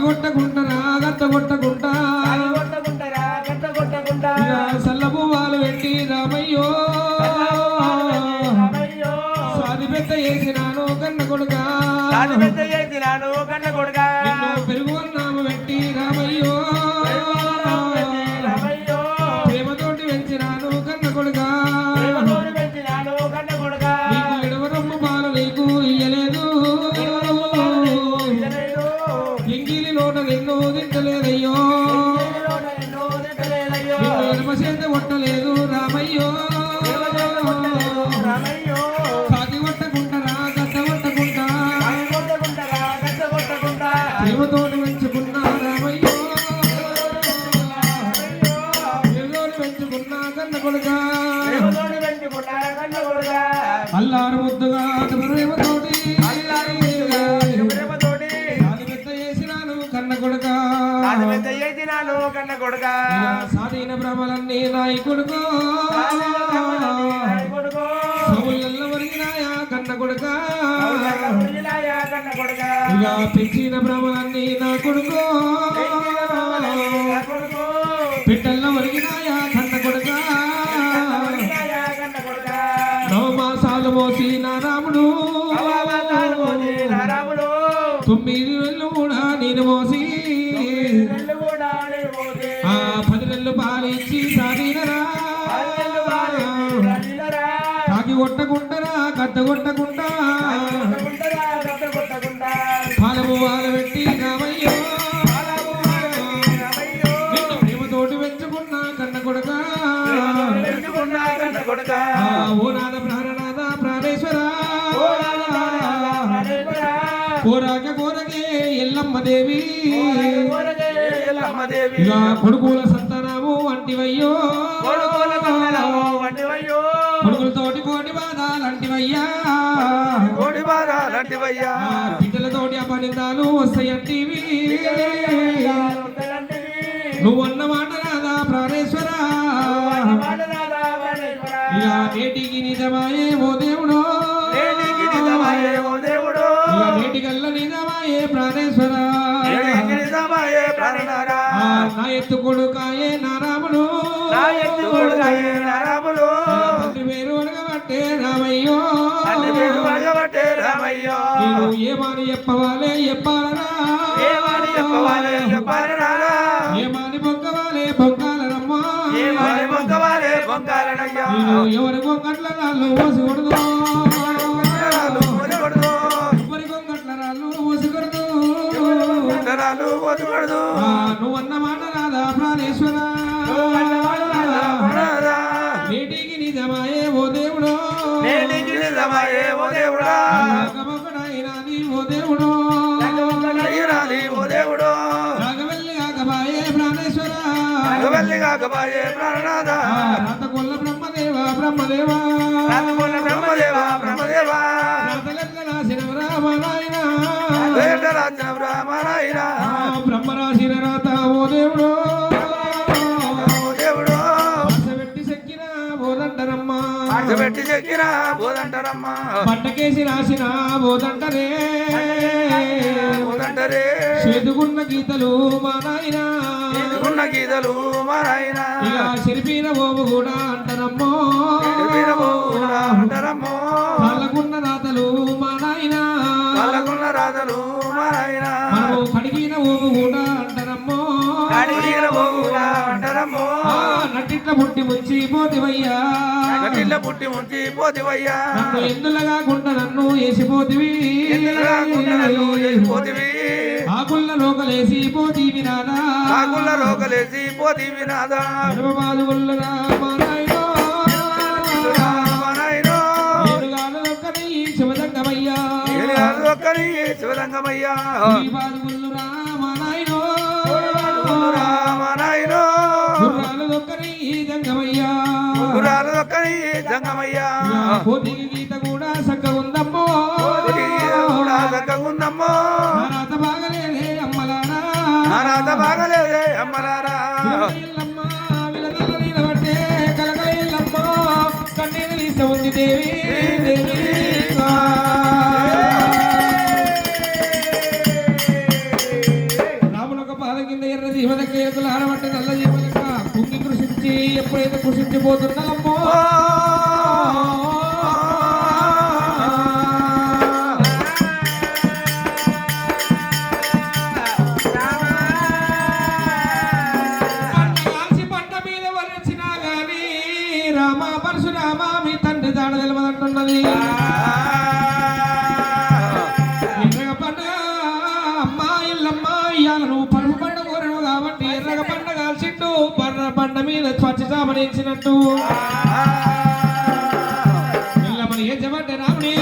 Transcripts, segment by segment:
కొట్టకుంటారా గట్ట కొట్టకుంటా సల్లపు వాళ్ళు పెట్టి రామయ్యో సాది పెద్ద చేసినాను కన్న కొడుక పెరుగు అన్నాము పెట్టి రామయ్యో ప్రేమతోటి పెంచినాను కన్న కొడుక నీకు ఎడవరమ్మ పాలు నీకు ఇయ్యలేదు ఎంగిలి నోట నిన్ను తింటలేదయ్యో ఎడమసేత కొట్టలేదు రామయ్యో సాగి కొట్టకుంటారా గట్ట కొట్టకుంటా ప్రేమతోటి పెంచుకున్నా రామయ్యో ప్రేమతోటి పెంచుకున్నా కన్న కొడుక అల్లారు ముద్దుగా ప్రేమతోటి కన్న కొడుక సాధీన భ్రమలన్నీ నాయి కొడుకో సౌలల్ల వరిగినాయా కన్న కొడుక ఇక పెంచిన భ్రమలన్నీ నా కొడుకో పిట్టల్ల వరిగినాయా కన్న కొడుక నవమాసాలు మోసి నా రాముడు 9 నెలలు కూడా నేను మోసి 10 నెలలు పాలిచ్చి సాధినరా కాకి కొట్టకుంటారా గద్ద కొట్టకుండా పాలము వాల పెట్టి రామయ్యో నిన్ను ప్రేమతోటి పెంచుకున్నా కన్న కొడుక ఓ నాద ప్రాణనాథ ప్రాణేశ్వర కోరాక కోరకే ఎల్లమ్మ దేవి ఇక కొడుకుల సంతానము అంటివయ్యో కొడుకులతోటి కోటి బాధాలంటివయ్యా బిడ్డలతోటి అపనిందాలు వస్తాయంటివి నువ్వన్న మాట రాదా ప్రాణేశ్వర ఇక నేటికి నిజమాయే ఓ దేవుడో నేటికల్ల నిజమాయే ప్రాణేశ్వర నా ఎత్తు కొడుకాయే నారాముడు పేరు అడగబట్టే రామయ్యో నేను ఏమని చెప్పవాలే చెప్పాలరా ఏమని బొక్కవాలే బొక్కాలరమ్మా ఎవరి బొక్కట్ల రాళ్ళు మోసి కొడుకు ఎవరి బొక్కట్ల రాళ్ళు మోసి కొడుకు నువ్వన్న మాట రాదా ప్రాణేశ్వర నేటికి నిజమాయే ఓ దేవుడో ఓ దేవుడో రాగవల్లి కాకబాయే ప్రాణేశ్వర రాతకొల్ల బ్రహ్మదేవ రాతలెల్ల రాసిన రామనాయన బ్రహ్మ రాసిన రాత ఓ దేవుడో బోదంటారమ్మా పట్టకేసి రాసిన బోదంటరే చేదుకున్న గీతలు మా నాయన ఇక చెరిపిన ఓము కూడా అంటారమ్మో వాళ్ళకున్న రాతలు మా నాయన మనము కడిగిన ఓము కూడా అంటారమ్మో నటిట్ల పుట్టి ముంచి పోతివయ్యా నన్ను ఎందులగా గుంట నన్ను వేసిపోతివి ఆకుల్ల లోకలేసి పోతీవి నాదా బాలుగుల్లరా మా నాయనో శివదంగమయ్యా బాలుగుల్లురా మా నాయనో జంగమయ్యా పోతికి గీత కూడా సక్కగుందమ్మో నారాత బాగలేదే అమ్మలారా విలదల్లబట్టే కలకలమ్మ కన్నీరు తీస్తే ఉంది దేవి జీవనకి ఎదులు ఆడబట్టి నల్ల జీవనక కుంగి కృషించి ఎప్పుడైతే కృషించిపోతున్నామో పరశురామా మీ తండ్రి దాడ తెలవదంటున్నది ఎర్రగ పండుగ అమ్మా ఇల్లమ్మ ఇయ్యాల నువ్వు పరుపు పండ కోరను కాబట్టి ఎర్రగ పండ కాల్చిండు బర్ర పండ మీద పచ్చి చామనించినట్టు ఇల్లమ్మని ఏం చెప్పంటే రాముని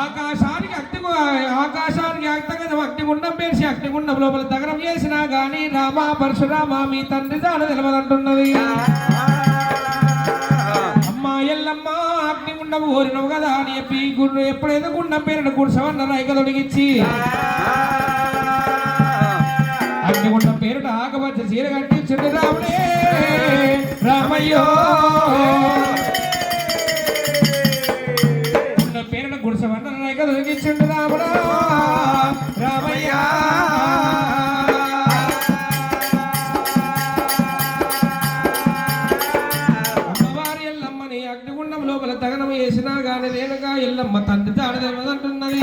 ఆకాశానికి అగ్నిగుండం పేర్చి అగ్నిగుండం లోపల దగనం చేసినా గాని రామ పరశురామ మీ తండ్రి దాడ తెలవదంటున్నది అమ్మా ఎల్లమ్మ అగ్నిగుండం కోరినవు కదా అని చెప్పి గుండు ఎప్పుడైతే గుండం పేరును గుడిసవన్న రైక తొడిగిచ్చి అగ్నిగుండం పేరుట ఆకపచ్చ చీర కట్టించుండు రాముడే రామయ్యో గుండం పేరున గుడిసవన్న రైక తొడిగిచ్చుండు రాముడా రామయ్యా అమ్మవారి ఎల్లమ్మని అగ్నిగుండం లోపల దగనం వేసినా గాని రేణుగా ఎల్లమ్మ తండ్రి దాడ తెలవదంటున్నది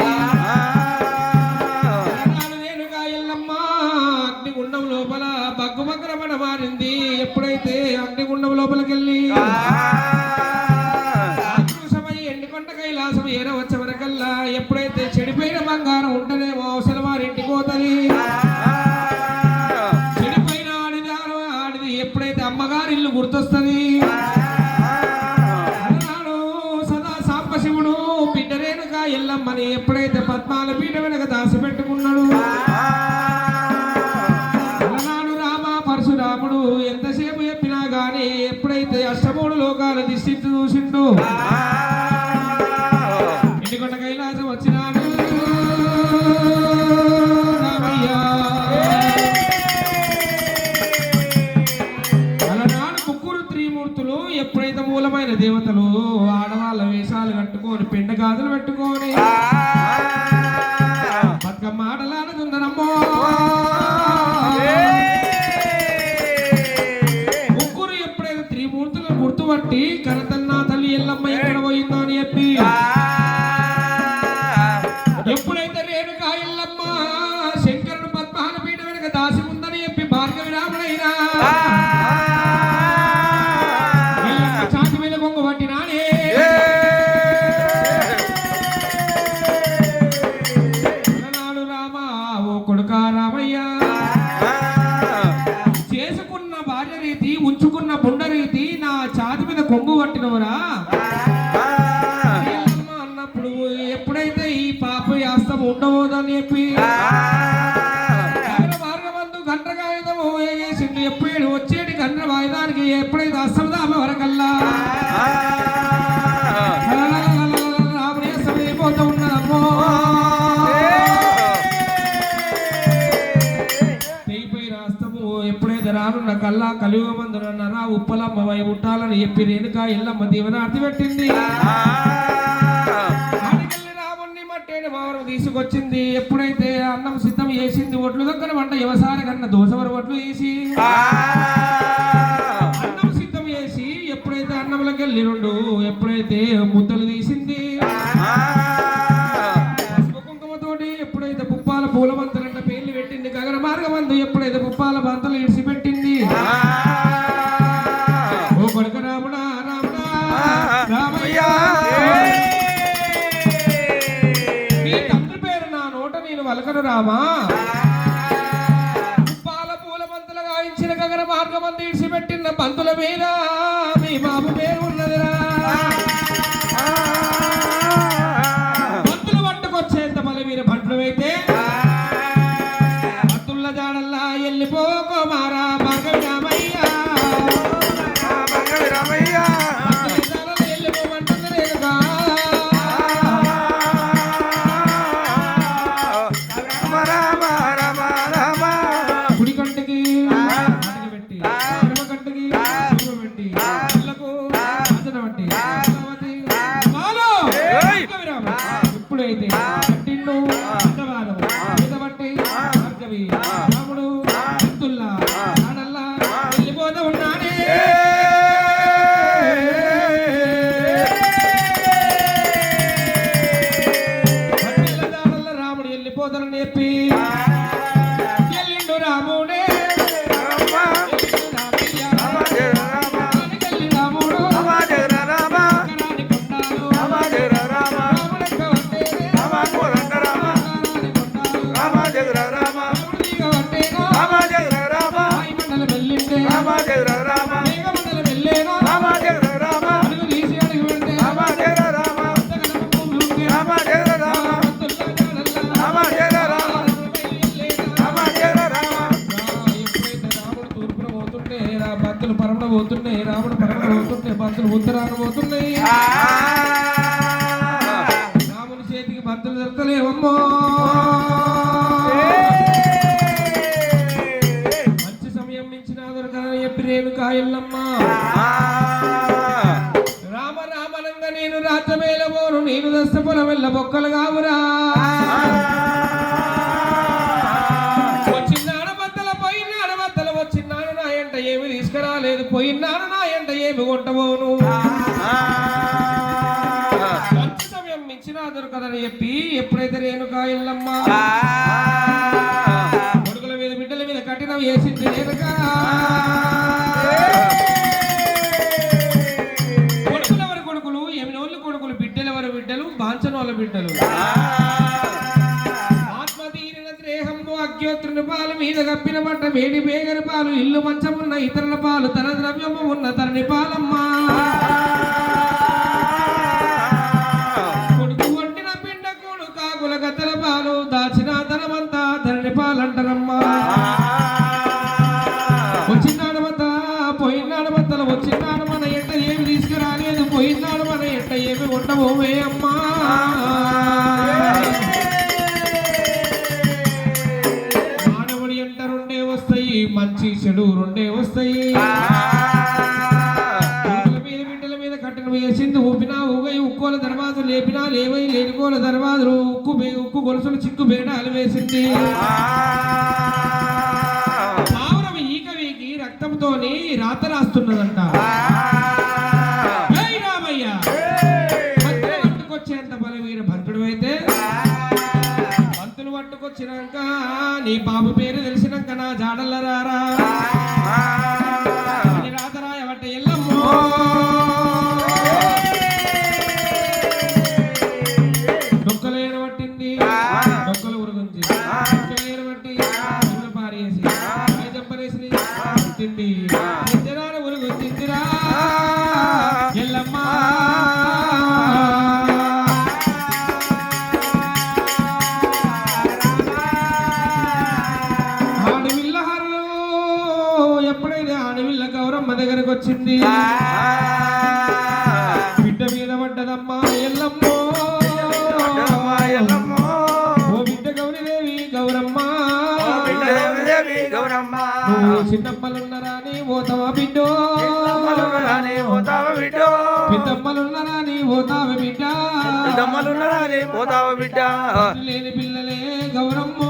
రేణుగా ఎల్లమ్మ అగ్నిగుండం లోపల బగ్గుమగ్రమణ మారింది ఎప్పుడైతే అగ్నిగుండం లోపలికెళ్ళి ఎండికొండ కైలాసం ఏరవచ్చ వరకల్లా ఎప్పుడైతే చెడిపోయిన బంగారం ఉంటేనేమో అవసరం వారింటికి పోతుంది చెడిపోయిన ఆడిది ఎప్పుడైతే అమ్మగారి ఇల్లు గుర్తొస్తుంది అన్నాడు సదా సాంబశివుడు బిడ్డ రేణుగా ఎల్లమ్మని ఎప్పుడైతే పద్మాల పీఠ వెనక దాసి పెట్టుకున్నాడు అన్నాడు రామ పరశురాముడు ఎంతసేపు చెప్పినా గాని ఎప్పుడైతే అష్టమూడు లోకాల దిష్టి చూసిండు ఇంటికొండ కైలాసం వచ్చినాడు రామయ్యా అలనాడు ముగ్గురు త్రిమూర్తులు ఎప్పుడైతే మూలమైన దేవతలు ఆడవాళ్ళ వేషాలు కట్టుకొని పిండ గాజులు పెట్టుకొని బతుకమ్మ ఆటలాడుతుందనమ్మో ముగ్గురు ఎప్పుడైతే త్రిమూర్తులను గుర్తుపట్టి కనతన్నా తల్లి ఎల్లమ్మ ఎక్కడ పోయిందో అని చెప్పి ఎప్పుడైతే రేణుకా ఎల్లమ్మ శంకరుడు పద్మహాన పీఠ వెనక దాసి ఉందని చెప్పి భార్గవి రాముడైనా చాటి మీద కొంగు పట్టినాడే అన్నాడు రామ ఓ కొడుకా రామయ్య చేసుకున్న భార్య రీతి ఉంచుకున్న బుండ రీతి నా చాతి మీద కొంగు పట్టినవరా అన్నప్పుడు ఎప్పుడైతే ఈ పాప యాస్తం ఉండబోదని చెప్పి మార్గబంధు గండ్ర కాగితము వేసిండు ఎప్పుడు వచ్చేటి గండ్ర వాయిదానికి ఎప్పుడైతే అస్తమదామ వరకల్లా రాముడి అస్తం అయిపోతూ ఉన్నదమ్మో తెగిపోయిన అస్తము ఎప్పుడైతే రానున్న కల్లా కలియుగమందునన్నారా ఉప్పలమ్మ వై ఉంటాలని చెప్పి రేణుకా ఎల్లమ్మ దీవనార్తి పెట్టింది తీసుకొచ్చింది ఎప్పుడైతే అన్నం సిద్ధం చేసింది ఒట్లు దగ్గర వంట వ్యవసాయ కన్నా దోసవర ఒట్లు వేసి అన్నం సిద్ధం చేసి ఎప్పుడైతే అన్నంలోకి వెళ్ళి రెండు ఎప్పుడైతే ముద్దలు తీసింది కుంకుమతోటి ఎప్పుడైతే పుప్పాల పూల బంతులంట పేర్లు పెట్టింది గగన మార్గమందు ఎప్పుడైతే పుప్పాల బంతులు ఇడిసి పెట్టింది ఓ కొడుక రాముడా రాముడా రామయ్య వలకను రామా పాల పూల బంతులు గాయించిన గగన మార్గమంది ఇడిచిపెట్టిన బంతుల మీద మీ బాబు పేరు ఉన్నదిరా బంతులు పట్టుకొచ్చేంత మళ్ళీ మీరు బంట్లు అయితే బంతుల జాడల్లా వెళ్ళిపోకో మారా భార్గవి రామయ్య వెళ్ళిపోమంటుంది రేణుగా ఇప్పుడైతే పోతానని చెప్పి ఎల్లిండు రాముడే భక్తులు పరమణ పోతున్నాయి, రాముడు పరమణ పోతున్నాయి, భక్తులు ఉత్తరాన పోతున్నాయి. రాముని చేతికి భక్తులు దొరకలేవమ్మో. మంచి సమయం మించిన దొరకదని చెప్పి రేణుకా ఎల్లమ్మ రామ రామనంగా నేను రాజ్యమేలబోను, నేను దస్తపురం వెళ్ళ బొక్కలు కావురా. ఏమి తీసుకురాలేదు, పోయినాను నా ఎంట ఏమి కొట్టబోను. మంచి సమయం మించిన దొరకదని చెప్పి ఎప్పుడైతే రేణుకా ఎల్లమ్మ కొడుకుల మీద బిడ్డల మీద కఠినం వేసింది రేణుకా. కొడుకులెవరి కొడుకులు, ఎమినోళ్ళ కొడుకులు, బిడ్డలెవరి బిడ్డలు, బాంచనోళ్ళ బిడ్డలు. అగ్యోత్రుని పాలు మీద కప్పిన బట్ట వేడి బేగరి పాలు, ఇల్లు మంచమున్న ఇతరుల పాలు, తన ద్రవ్యము ఉన్న తరణి పాలమ్మా. కొడుకు వంటిన పిండ కూడు కాకుల గద్దల పాలు, దాచిన ధనమంతా ధరణి పాలంటారమ్మా. వచ్చినాడు బత పోయినాడు బత్తలు, వచ్చినాడు మన ఎంట ఏమి తీసుకురాలేదు, పోయినాడు మన ఎంట ఏమి ఉండబోవే అమ్మా. మంచి చెడు రెండే వస్తాయి. బిడ్డల మీద కట్టిన వేసింది, ఊపినా ఊగై ఉక్కోల దర్వాజు లేపినా లేవై లేనికోల దర్వాజులు, ఉక్కు గొలుసులు చిక్కు బేడాలు వేసింది. పావురం ఈక వీకి రక్తంతోని రాత రాస్తున్నదంట. రామయ్య పట్టుకొచ్చేంత బలవీర భద్రుడు అయితే పట్టుకొచ్చినాక నీ బాబు పేరు తెలిసినాక నా జాడల్ల రారా రాతరాయ బట్ట ఎల్లమ్మో. డొక్కలేన పట్టింది, డొక్కలు ఉరుగుంది, డొక్కలేన పట్టి పారేసి జంపరేసి పుట్టింది, నిద్రాన ఉరుగుందిరా ఎల్లమ్మ. ఎప్పుడైతే ఆడవిల్ల గౌరమ్మ దగ్గరకు వచ్చింది, బిడ్డ మీద పడ్డదమ్మా ఎల్లమ్మో. ఓ బిడ్డ గౌరీదేవి గౌరమ్మ, చిన్నమ్మలున్నరా నీ పోతావా బిడ్డో, పెద్దమ్మలున్నరా నీ పోతావా బిడ్డ, లేని పిల్లలే గౌరమ్మో,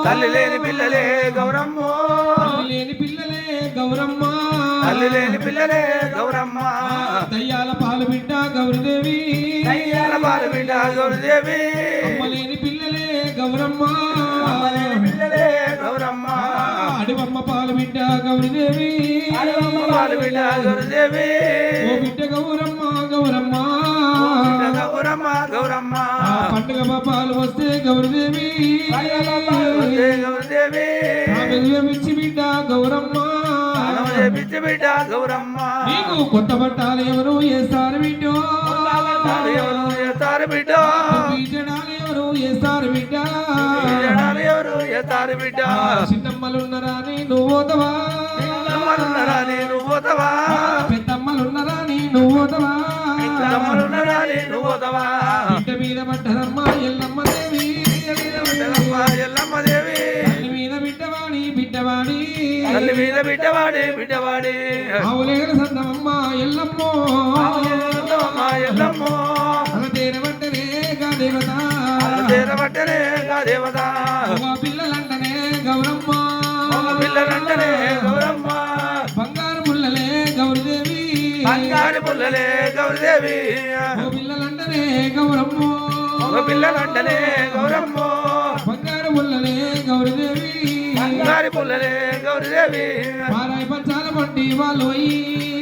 తల్లి లేని పిల్లలే గౌరమ్మో, లేని పిల్లలే గౌరమ్మ, తల్లి లేని పిల్లలే గౌరమ్మ. దయ్యాల పాలు బిడ్డ గౌరీదేవి, దయ్యాల పాలు బిడ్డ గౌరీదేవి. అమ్మ లేని పిల్లలే గౌరమ్మ, అమ్మ లేని పిల్లలే గౌరమ్మ. అడివమ్మ పాలు బిడ్డ గౌరీదేవి, అడివమ్మ పాలు బిడ్డ గౌరీదేవి. ఓ బిడ్డ గౌరమ్మ గౌరమ్మ, గౌరమ్మ గౌరమ్మ. పండుగ పాపాలు వస్తే గౌరీదేవి, గౌరీదేవి. పిచ్చి బిడ్డ గౌరమ్మ, పిచ్చి బిడ్డ గౌరమ్మ. నీకు కొత్త బట్టాలు ఎవరు వేస్తారు బిడ్డో, ఎవరు వేస్తారు బిడ్డో, జడాలు ఎవరు వేస్తారు బిడ్డ, ఎవరు వేస్తారు బిడ్డ. చిన్నమ్మలున్నరా నువ్వు పోతవా, చిన్నమ్మలున్నరా నువ్వు పోతవా, పెద్దమ్మలున్నరా నువ్వు పోతవా, పెద్దమ్మలున్నరా నువ్వు పోతవా. బిడ్డ మీద పడ్డదమ్మా ఎల్లమ్మ దేవి, ఎల్లమ్మ దేవి. తల్లి మీద బిడ్డవాడి బిడ్డవాడి, తల్లి మీద బిడ్డవాడి బిడ్డవాడి. ఆవులేగల సందమమ్మ ఎల్లమ్మో, ఎల్లమ్మో. అల తేరబట్టనే గా దేవత, తేరబట్టనే గా దేవత. పిల్లలంటనే గౌరమ్మ, పిల్లలంటనే గౌరమ్మ. బంగారు పుల్లలే గౌరీదేవి, బంగారు పుల్లలే గౌరీదేవి. పిల్లలంటనే గౌరమ్మ, పిల్లలంటనే గౌరమ్మ. బంగారు బంగారు పుల్లలే గౌరీదేవి వారాయి పంచాల పండి వాళ్ళు అయ్యి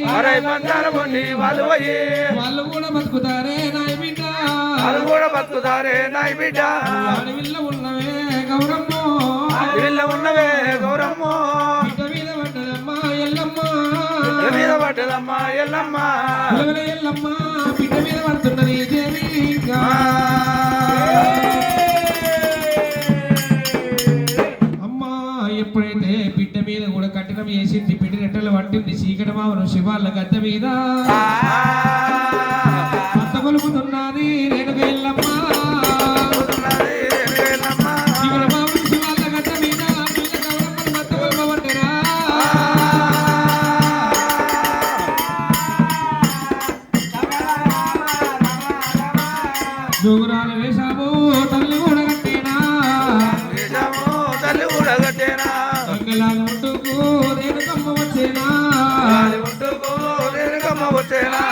వారై బంగారు పొండి వాళ్ళు పోయి వాళ్ళు కూడా బతుకుతారే నాయ బిడ్డ వాళ్ళు కూడా బతుకుతారే నాయ బిడ్డ అడవిలో ఉన్నవే గౌరమ్మ వీళ్ళ ఉన్నవే గౌరమ్మ బిడ్డ మీద పడ్డదమ్మా ఎల్లమ్మ బిడ్డ మీద పడ్డదమ్మా ఎల్లమ్మ ఉలవల ఎల్లమ్మ బిడ్డ మీద పడుతున్నది దేవి అమ్మా ఎప్పుడైతే బిడ్డ మీద కూడా కఠినం వేసింది బిడ్డ రెట్టలు పట్టింది చీకటి మామను శివాళ్ళ గద్ద మీద అంత కొలుపుతున్నది రేణుక ఎల్లమ్మ శివుల మామను శివాళ్ళ గద్ద మీద పిల్ల గౌరమ్మను మత్త కొలుపబట్టరా దూరాలు వేశాము తల్లి కూడా కట్టేనా తల్లి కూడా కట్టేనా గంగలాగా ఉంటుకు రేణుకమ్మ వచ్చేనా ఉంటుకో రేణుకమ్మ వచ్చేనా